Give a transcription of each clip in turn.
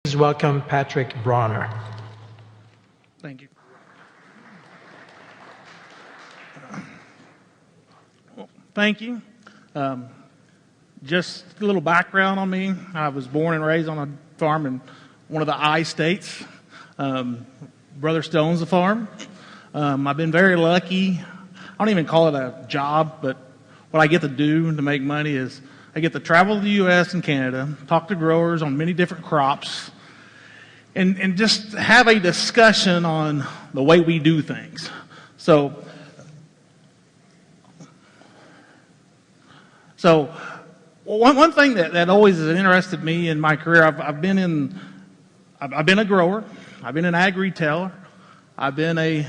Please welcome Patrick Brawner. Thank you. Well, thank you. Just a little background on me. I was born and raised on a farm in one of the I states. Brother still owns the farm. I've been very lucky. I don't even call it a job, but what I get to do to make money is I get to travel to the U.S. and Canada, talk to growers on many different crops, and just have a discussion on the way we do things. So one thing that always has interested me in my career, I've been a grower, I've been an ag retailer, I've been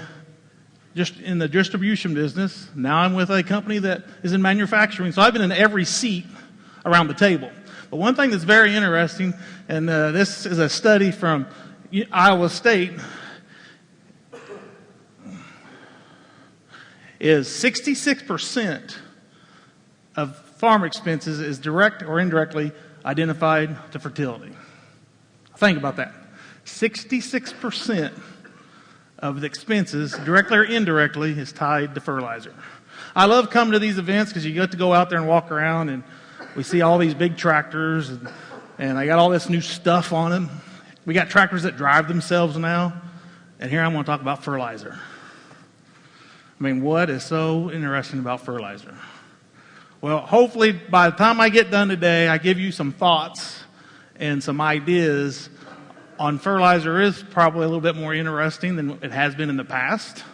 just in the distribution business. Now I'm with a company that is in manufacturing. So I've been in every seat around the table. But one thing that's very interesting, and this is a study from Iowa State, is 66% of farm expenses is direct or indirectly identified to fertility. Think about that. 66% of the expenses, directly or indirectly, is tied to fertilizer. I love coming to these events because you get to go out there and walk around, and we see all these big tractors, and I got all this new stuff on them. We got tractors that drive themselves now, and here I'm going to talk about fertilizer. I mean, what is so interesting about fertilizer? Well, hopefully by the time I get done today, I give you some thoughts and some ideas on fertilizer is probably a little bit more interesting than it has been in the past.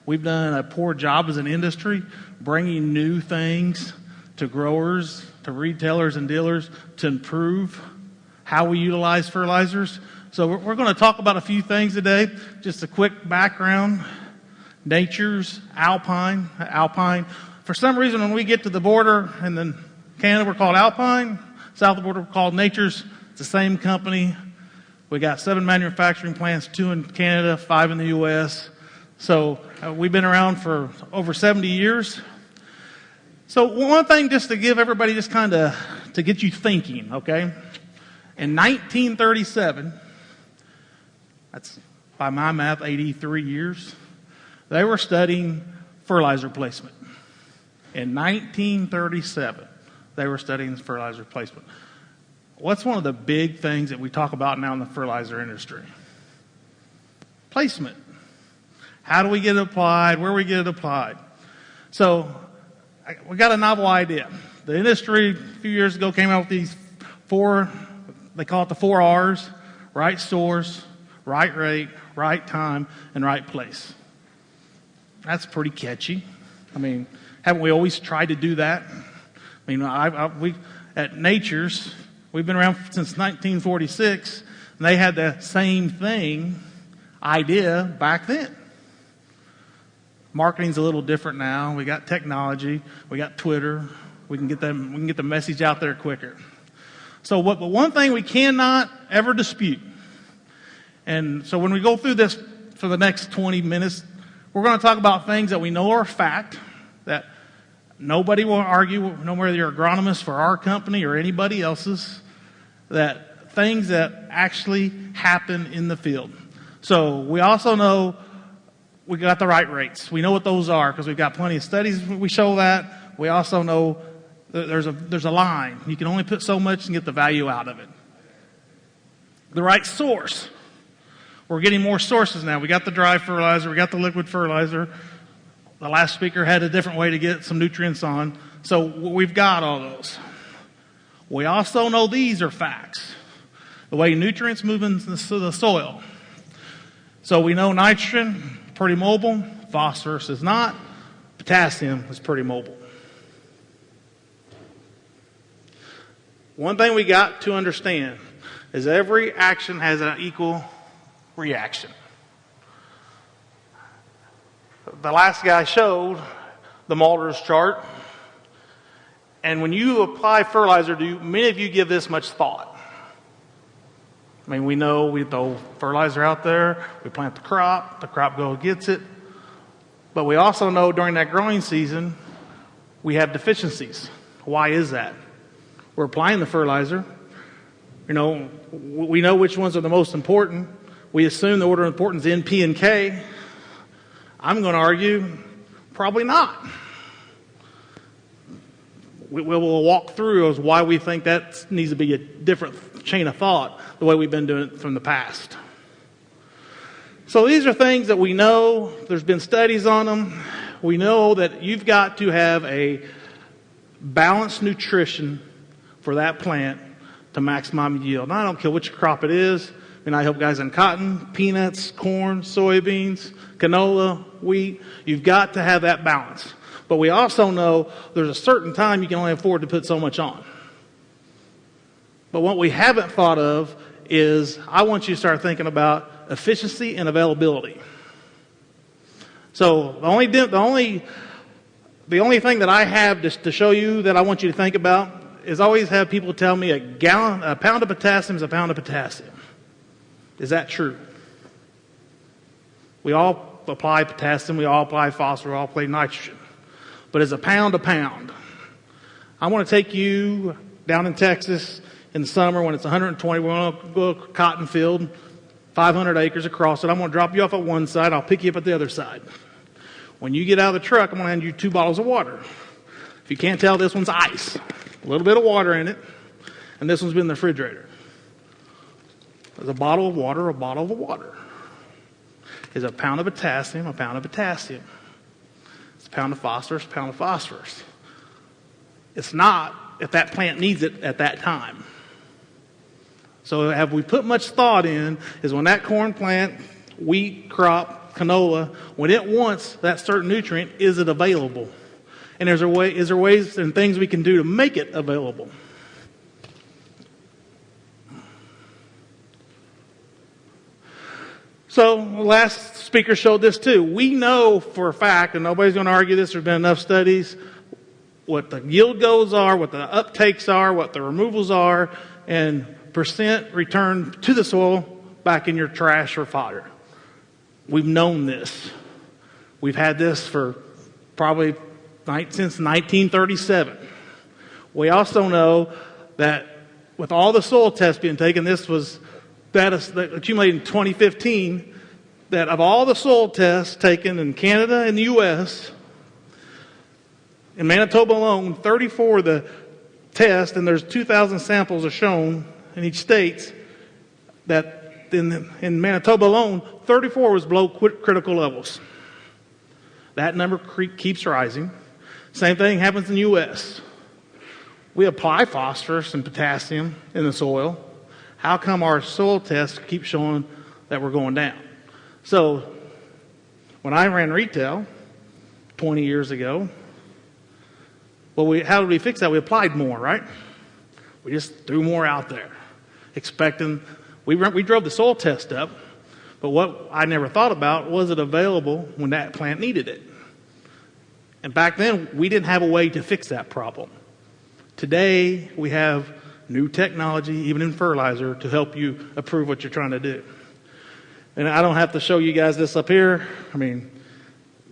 We've done a poor job as an industry bringing new things to growers, to retailers and dealers to improve how we utilize fertilizers. So we're going to talk about a few things today. Just a quick background. Nature's ALPINE. ALPINE. For some reason, when we get to the border and then Canada, we're called ALPINE. South of the border, we're called Nature's. It's the same company. We got 7 manufacturing plants, 2 in Canada, 5 in the U.S. So we've been around for over 70 years. So one thing just to give everybody just kind of to get you thinking, okay? In 1937, that's by my math 83 years, they were studying fertilizer placement. In 1937, they were studying fertilizer placement. What's one of the big things that we talk about now in the fertilizer industry? Placement. How do we get it applied? Where we get it applied? So we got a novel idea. The industry a few years ago came out with these 4, they call it the 4 R's: right source, right rate, right time, and right place. That's pretty catchy. I mean, haven't we always tried to do that? I mean, we at Nature's, we've been around since 1946, and they had the same idea back then. Marketing's a little different now. We got technology. We got Twitter. We can get the message out there quicker. So but one thing we cannot ever dispute, and so when we go through this for the next 20 minutes, we're going to talk about things that we know are fact, that nobody will argue, no matter you're an agronomist for our company or anybody else's, that things that actually happen in the field. So we also know we got the right rates. We know what those are because we've got plenty of studies. We show that. We also know that there's a line. You can only put so much and get the value out of it. The right source. We're getting more sources now. We got the dry fertilizer. We got the liquid fertilizer. The last speaker had a different way to get some nutrients on. So we've got all those. We also know these are facts. The way nutrients move into the soil. So we know nitrogen, pretty mobile. Phosphorus is not. Potassium is pretty mobile. One thing we got to understand is every action has an equal reaction. The last guy showed the Malter's chart. And when you apply fertilizer, do many of you give this much thought? I mean, we know we throw fertilizer out there, we plant the crop goes gets it. But we also know during that growing season, we have deficiencies. Why is that? We're applying the fertilizer. You know, we know which ones are the most important. We assume the order of importance is N, P, and K. I'm going to argue probably not. We'll walk through as why we think that needs to be a different chain of thought the way we've been doing it from the past. So these are things that we know. There's been studies on them. We know that you've got to have a balanced nutrition for that plant to maximize yield. Now, I don't care which crop it is. I mean, I help guys in cotton, peanuts, corn, soybeans, canola, wheat. You've got to have that balance. But we also know there's a certain time you can only afford to put so much on. But what we haven't thought of is I want you to start thinking about efficiency and availability. So the only thing that I have just to show you that I want you to think about is always have people tell me a pound of potassium is a pound of potassium. Is that true? We all apply potassium, we all apply phosphorus, we all apply nitrogen. But is a pound a pound? I want to take you down in Texas in the summer when it's 120, we're going to go to a cotton field, 500 acres across it. I'm going to drop you off at one side, I'll pick you up at the other side. When you get out of the truck, I'm going to hand you 2 bottles of water. If you can't tell, this one's ice. A little bit of water in it, and this one's been in the refrigerator. There's a bottle of water, a bottle of water. Is a pound of potassium, a pound of potassium. It's a pound of phosphorus, a pound of phosphorus. It's not if that plant needs it at that time. So have we put much thought in is when that corn plant, wheat, crop, canola, when it wants that certain nutrient, is it available? And is there ways and things we can do to make it available? So the last speaker showed this too. We know for a fact, and nobody's going to argue this, there's been enough studies, what the yield goals are, what the uptakes are, what the removals are, and percent return to the soil back in your trash or fodder. We've known this. We've had this for probably since 1937. We also know that with all the soil tests being taken, this was data that accumulated in 2015, that of all the soil tests taken in Canada and the U.S., in Manitoba alone, 34 of the tests, and there's 2,000 samples are shown in each state, that in Manitoba alone, 34 was below critical levels. That number keeps rising. Same thing happens in the U.S. We apply phosphorus and potassium in the soil. How come our soil tests keep showing that we're going down? So when I ran retail 20 years ago, how did we fix that? We applied more, right? We just threw more out there, expecting. We drove the soil test up, but what I never thought about, was it available when that plant needed it? And back then, we didn't have a way to fix that problem. Today, we have new technology, even in fertilizer, to help you approve what you're trying to do. And I don't have to show you guys this up here. I mean,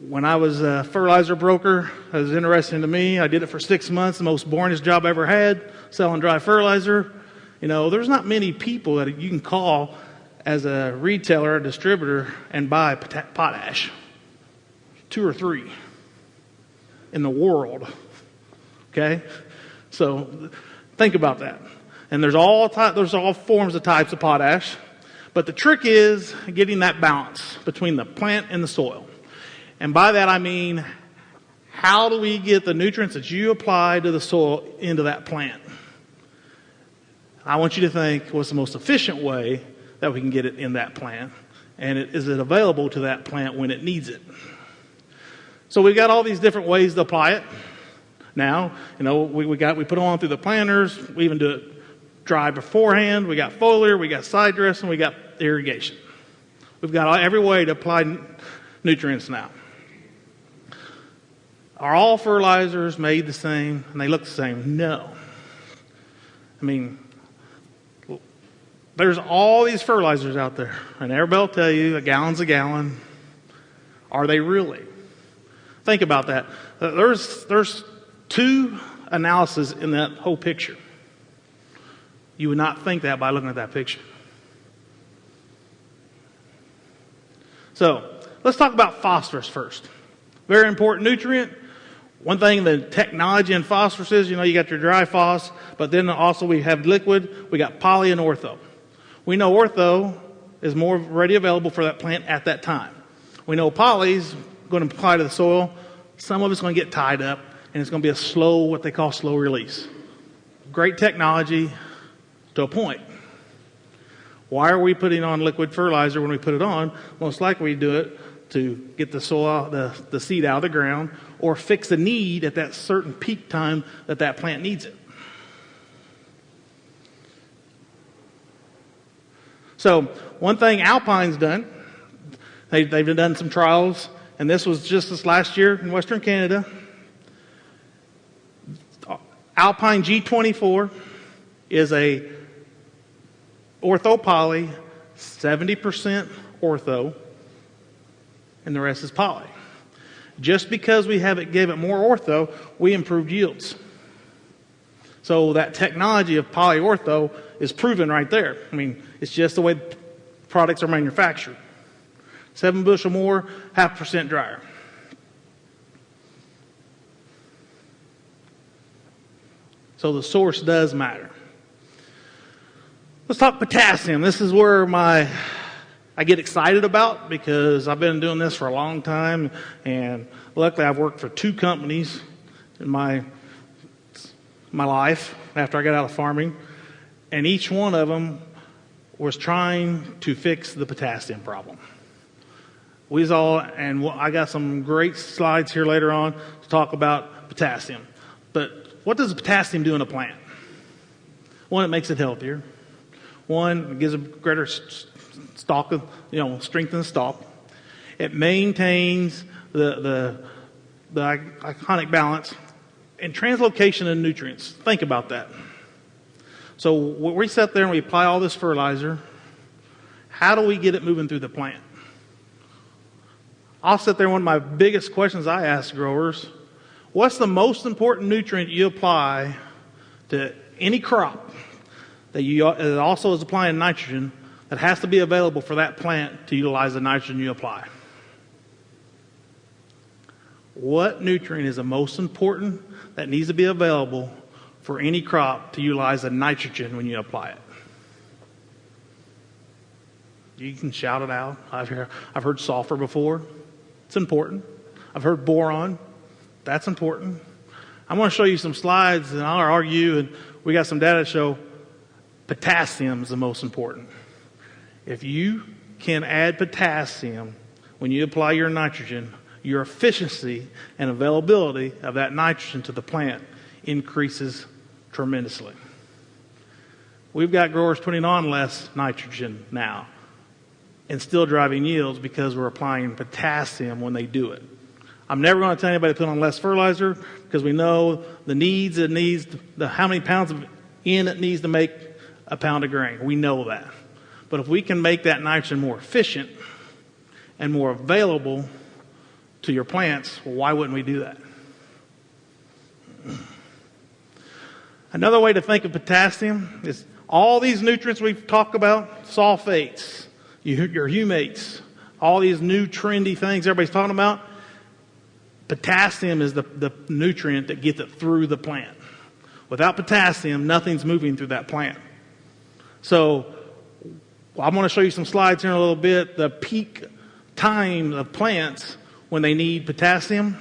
when I was a fertilizer broker, it was interesting to me. I did it for 6 months, the most boringest job I ever had, selling dry fertilizer. You know, there's not many people that you can call as a retailer or distributor and buy potash. 2 or 3 in the world. Okay? So think about that. And there's all forms of types of potash. But the trick is getting that balance between the plant and the soil. And by that I mean, how do we get the nutrients that you apply to the soil into that plant? I want you to think, what's the most efficient way that we can get it in that plant? And is it available to that plant when it needs it? So we've got all these different ways to apply it. Now, you know, we put them on through the planters. We even do it dry beforehand. We got foliar, we got side dressing, we got irrigation. We've got every way to apply nutrients now. Are all fertilizers made the same and they look the same? No. I mean, there's all these fertilizers out there, and everybody will tell you a gallon's a gallon. Are they really? Think about that. There's 2 analyses in that whole picture. You would not think that by looking at that picture. So let's talk about phosphorus first. Very important nutrient. One thing, the technology in phosphorus is, you got your dry phos, but then also we have liquid. We got poly and ortho. We know ortho is more ready available for that plant at that time. We know poly is going to apply to the soil. Some of it's going to get tied up, and it's going to be a slow, what they call slow release. Great technology to a point. Why are we putting on liquid fertilizer when we put it on? Most likely we do it to get the soil, the seed out of the ground, or fix a need at that certain peak time that plant needs it. So one thing Alpine's done, they've done some trials, and this was just this last year in Western Canada. ALPINE G241 is a ortho poly, 70% ortho, and the rest is poly. Just because we gave it more ortho, we improved yields. So that technology of poly ortho is proven right there. I mean, it's just the way products are manufactured. 7 bushel more, 0.5% drier. So the source does matter. Let's talk potassium. This is where I get excited about, because I've been doing this for a long time, and luckily I've worked for 2 companies in my life after I got out of farming, and each one of them was trying to fix the potassium problem. And I got some great slides here later on to talk about potassium. But what does potassium do in a plant? One, it makes it healthier. One, it gives a greater stalk, strength in the stalk. It maintains the iconic balance and translocation of nutrients. Think about that. So when we sit there and we apply all this fertilizer, how do we get it moving through the plant? I'll sit there, one of my biggest questions I ask growers, what's the most important nutrient you apply to any crop that also is applying nitrogen that has to be available for that plant to utilize the nitrogen you apply? What nutrient is the most important that needs to be available for any crop to utilize the nitrogen when you apply it? You can shout it out. I've heard sulfur before. It's important. I've heard boron. That's important. I'm going to show you some slides, and I'll argue, and we got some data to show potassium is the most important. If you can add potassium when you apply your nitrogen, your efficiency and availability of that nitrogen to the plant increases tremendously. We've got growers putting on less nitrogen now and still driving yields because we're applying potassium when they do it. I'm never going to tell anybody to put on less fertilizer because we know how many pounds of N it needs to make a pound of grain. We know that. But if we can make that nitrogen more efficient and more available to your plants, well, why wouldn't we do that? Another way to think of potassium is all these nutrients we've talked about, sulfates, your humates, all these new trendy things everybody's talking about. Potassium is the nutrient that gets it through the plant. Without potassium, nothing's moving through that plant. So I'm going to show you some slides here in a little bit. The peak time of plants when they need potassium,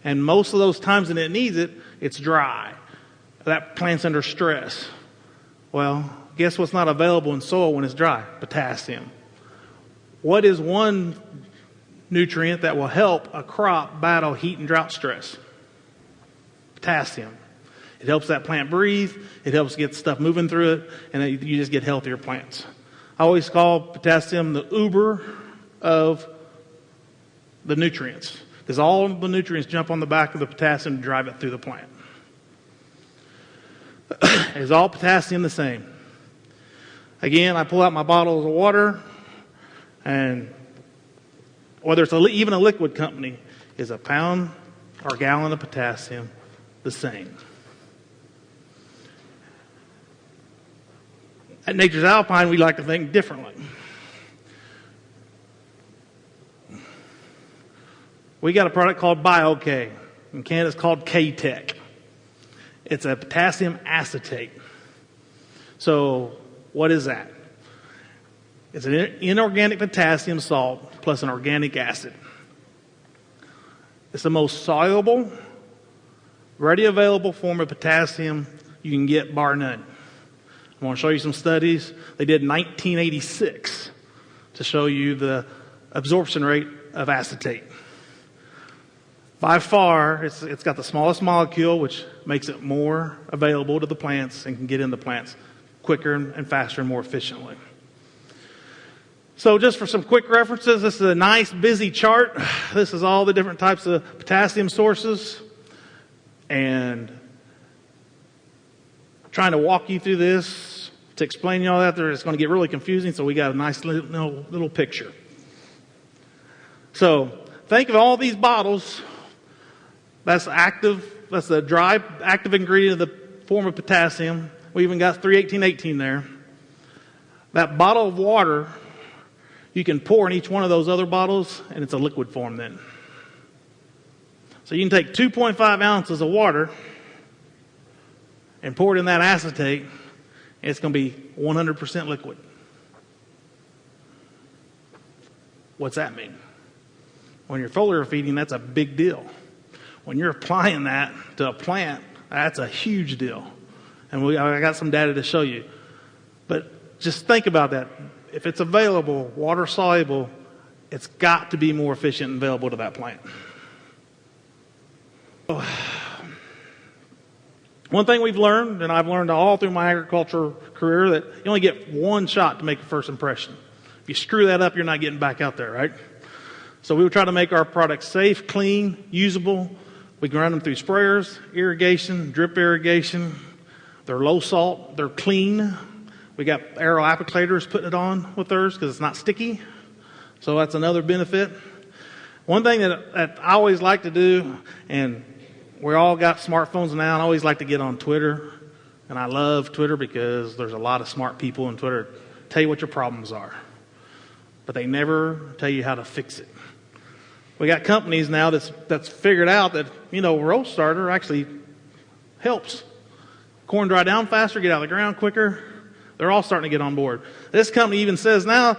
and most of those times when it needs it, it's dry. That plant's under stress. Well, guess what's not available in soil when it's dry? Potassium. What is one nutrient that will help a crop battle heat and drought stress? Potassium. It helps that plant breathe. It helps get stuff moving through it, and you just get healthier plants. I always call potassium the Uber of the nutrients, because all the nutrients jump on the back of the potassium to drive it through the plant. Is all potassium the same? Again, I pull out my bottles of water, and whether it's even a liquid company, is a pound or gallon of potassium the same? At Nature's Alpine, we like to think differently. We got a product called BioK. In Canada, it's called K-Tech. It's a potassium acetate. So what is that? It's an inorganic potassium salt plus an organic acid. It's the most soluble, ready available form of potassium you can get, bar none. I want to show you some studies they did in 1986 to show you the absorption rate of acetate. By far, it's got the smallest molecule, which makes it more available to the plants and can get in the plants quicker and faster and more efficiently. So just for some quick references, this is a nice busy chart. This is all the different types of potassium sources. And I'm trying to walk you through this to explain you all that. It's going to get really confusing, so we got a nice little picture. So think of all these bottles. That's the dry active ingredient of the form of potassium. We even got 31818 there. That bottle of water, you can pour in each one of those other bottles, and it's a liquid form then. So you can take 2.5 ounces of water and pour it in that acetate, and it's going to be 100% liquid. What's that mean? When you're foliar feeding, that's a big deal. When you're applying that to a plant, that's a huge deal. And I got some data to show you. But just think about that. If it's available, water soluble, it's got to be more efficient and available to that plant. One thing we've learned, and I've learned all through my agriculture career, that you only get one shot to make a first impression. If you screw that up, you're not getting back out there, right? So we would try to make our products safe, clean, usable. We can run them through sprayers, irrigation, drip irrigation. They're low salt. They're clean. We got aero applicators putting it on with theirs because it's not sticky. So that's another benefit. One thing that I always like to do, and we all got smartphones now, and I always like to get on Twitter. And I love Twitter because there's a lot of smart people on Twitter tell you what your problems are. But they never tell you how to fix it. We got companies now that's figured out that, row starter actually helps. Corn dry down faster, get out of the ground quicker. They're all starting to get on board. This company even says now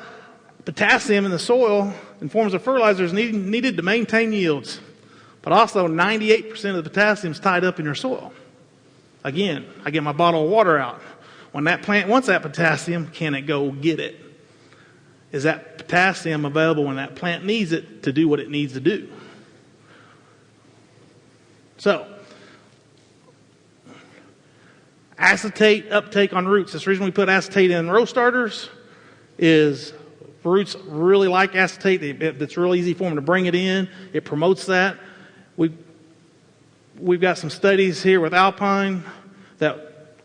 potassium in the soil in forms of fertilizer is needed to maintain yields. But also 98% of the potassium is tied up in your soil. Again, I get my bottle of water out. When that plant wants that potassium, can it go get it? Is that potassium available when that plant needs it to do what it needs to do? So, acetate uptake on roots. This reason we put acetate in row starters is roots really like acetate. It's real easy for them to bring it in. It promotes that. We've got some studies here with ALPINE that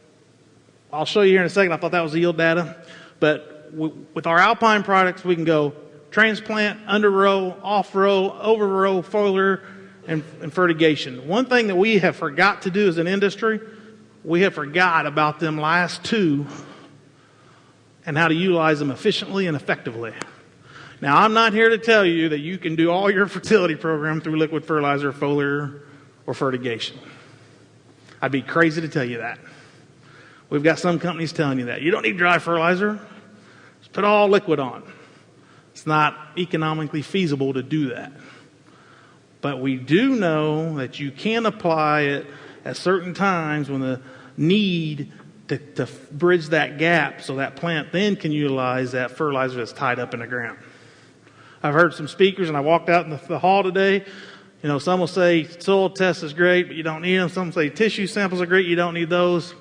I'll show you here in a second. I thought that was the yield data. But with our ALPINE products, we can go transplant, under row, off row, over row, foliar, and fertigation. One thing that we have forgot to do as an industry, we have forgot about them last two and how to utilize them efficiently and effectively. Now, I'm not here to tell you that you can do all your fertility program through liquid fertilizer, foliar, or fertigation. I'd be crazy to tell you that. We've got some companies telling you that. You don't need dry fertilizer. Just put all liquid on. It's not economically feasible to do that. But we do know that you can apply it at certain times when the need to bridge that gap so that plant then can utilize that fertilizer that's tied up in the ground. I've heard some speakers, and I walked out in the hall today. Some will say soil test is great, but you don't need them. Some say tissue samples are great, you don't need those.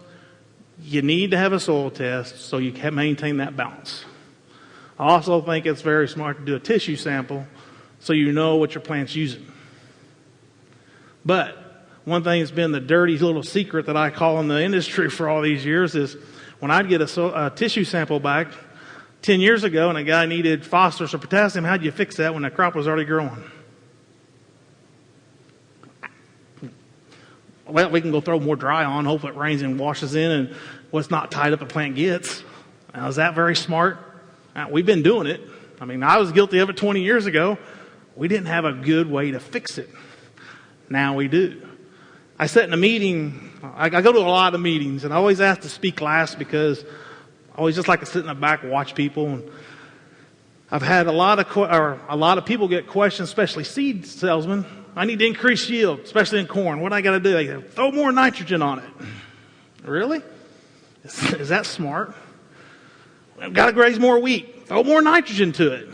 You need to have a soil test so you can maintain that balance. I also think it's very smart to do a tissue sample so you know what your plant's using. But one thing that's been the dirty little secret that I call in the industry for all these years is when I'd get a tissue sample back 10 years ago and a guy needed phosphorus or potassium, how'd you fix that when the crop was already growing? Well, we can go throw more dry on, hope it rains and washes in, and what's not tied up the plant gets. Now, is that very smart? We've been doing it. I mean, I was guilty of it 20 years ago. We didn't have a good way to fix it. Now we do. I sat in a meeting. I go to a lot of meetings, and I always ask to speak last because I always just like to sit in the back and watch people. And I've had a lot of people get questions, especially seed salesmen. I need to increase yield, especially in corn. What do I got to do? They go, throw more nitrogen on it. Really? Is that smart? I've got to graze more wheat. Throw more nitrogen to it.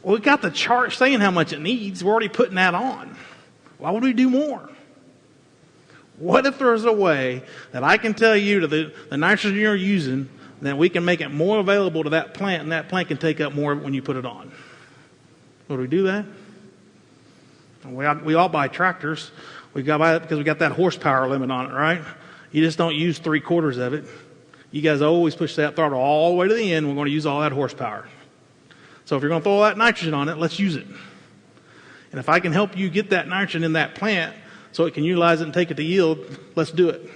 Well, we got the chart saying how much it needs. We're already putting that on. Why would we do more? What if there's a way that I can tell you to the nitrogen you're using that we can make it more available to that plant, and that plant can take up more when you put it on? Would we do that? We all buy tractors. We got buy it because we got that horsepower limit on it, right? You just don't use 3/4 of it. You guys always push that throttle all the way to the end. We're going to use all that horsepower. So if you're going to throw all that nitrogen on it, let's use it. And if I can help you get that nitrogen in that plant so it can utilize it and take it to yield, let's do it.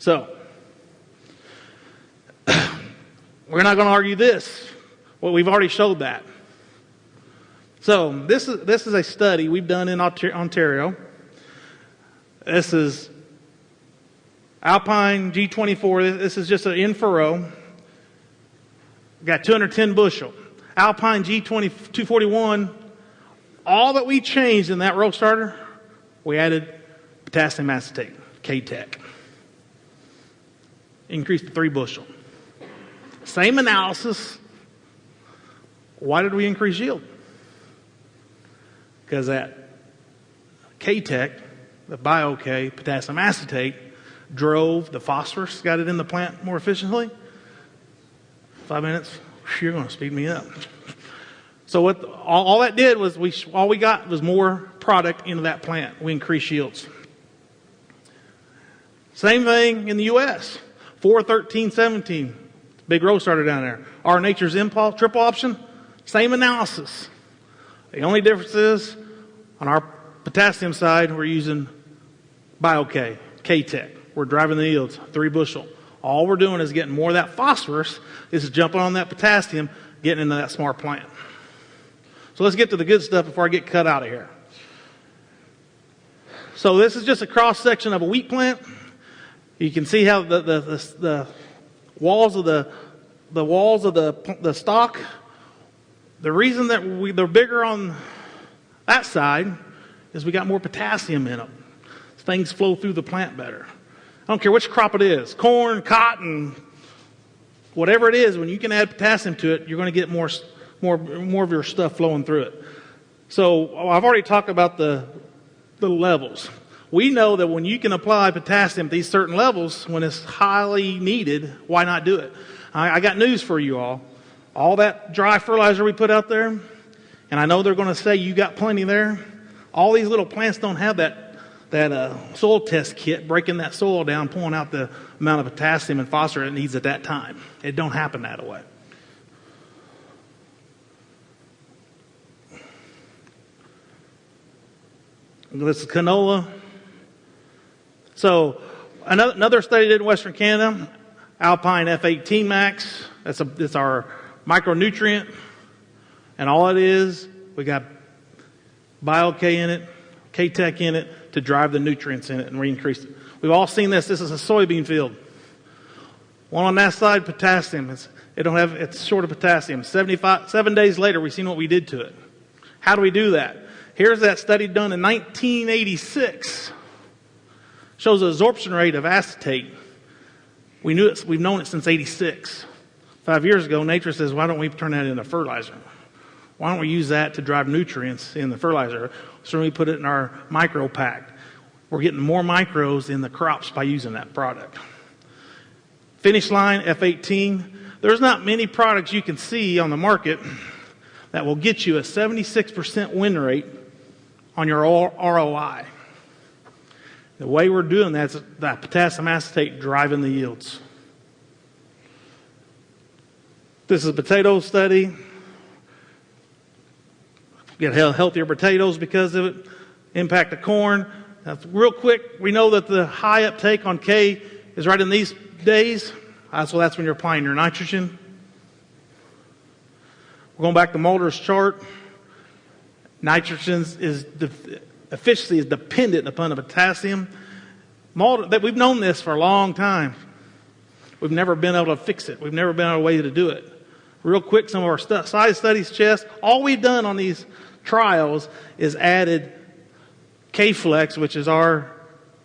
So, we're not going to argue this. Well, we've already showed that. So, this is a study we've done in Ontario. This is ALPINE G241. This is just an in furrow. Got 210 bushel. ALPINE G241. All that we changed in that row starter, we added potassium acetate, K-Tech. Increased to 3 bushel. Same analysis. Why did we increase yield? Because that K-Tech, the Bio-K, potassium acetate, drove the phosphorus, got it in the plant more efficiently. 5 minutes, you're going to speed me up. So what all that did was all we got was more product into that plant. We increased yields. Same thing in the U.S. 4-13-17, big row starter down there. Our Nature's Impulse triple option, same analysis. The only difference is on our potassium side, we're using Bio-K, K-Tech. We're driving the yields, 3 bushel. All we're doing is getting more of that phosphorus. This is jumping on that potassium, getting into that smart plant. So let's get to the good stuff before I get cut out of here. So this is just a cross section of a wheat plant. You can see how the walls of the stalk. The reason that they're bigger on that side is we got more potassium in them. Things flow through the plant better. I don't care which crop it is, corn, cotton, whatever it is. When you can add potassium to it, you're going to get more of your stuff flowing through it. So I've already talked about the levels. We know that when you can apply potassium at these certain levels, when it's highly needed, why not do it? I got news for you all. All that dry fertilizer we put out there, and I know they're going to say you got plenty there. All these little plants don't have that soil test kit breaking that soil down, pulling out the amount of potassium and phosphorus it needs at that time. It don't happen that way. This is canola. So another study did in Western Canada, ALPINE F18 Max. It's our micronutrient. And all it is, we got Bio-K in it, K-Tech in it to drive the nutrients in it and re-increase it. We've all seen this. This is a soybean field. One on that side, potassium. It's short of potassium. 7 days later, we've seen what we did to it. How do we do that? Here's that study done in 1986. Shows the absorption rate of acetate. We've known it since 86. 5 years ago, nature says, why don't we turn that into fertilizer? Why don't we use that to drive nutrients in the fertilizer? So we put it in our micro pack. We're getting more micros in the crops by using that product. Finish line, F18. There's not many products you can see on the market that will get you a 76% win rate on your ROI. The way we're doing that is that potassium acetate driving the yields. This is a potato study. Get healthier potatoes because of it. Impact of corn. Now, real quick, we know that the high uptake on K is right in these days. So that's when you're applying your nitrogen. We're going back to Mulder's chart. Efficiency is dependent upon the potassium. We've known this for a long time. We've never been able to fix it. We've never been able to a way to do it. Real quick, some of our size studies chest. All we've done on these trials is added K-Flex, which is our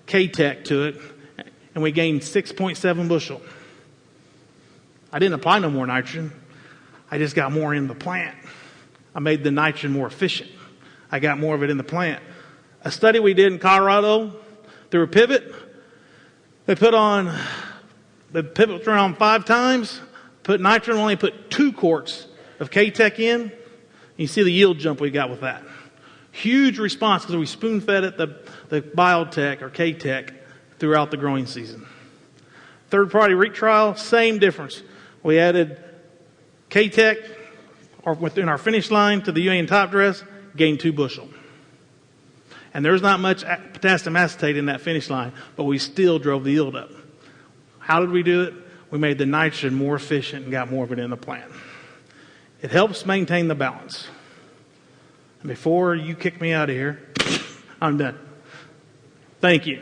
K-Tech, to it, and we gained 6.7 bushel. I didn't apply no more nitrogen. I just got more in the plant. I made the nitrogen more efficient. I got more of it in the plant. A study we did in Colorado through a pivot, the pivot was around 5 times, put nitrogen, only put 2 quarts of K-Tech in. You see the yield jump we got with that. Huge response because we spoon-fed it the Biotech or K-Tech throughout the growing season. Third-party wheat trial, same difference. We added K-Tech or within our finish line to the UAN top dress, gained 2 bushel. And there's not much potassium acetate in that finish line, but we still drove the yield up. How did we do it? We made the nitrogen more efficient and got more of it in the plant. It helps maintain the balance. And before you kick me out of here, I'm done. Thank you.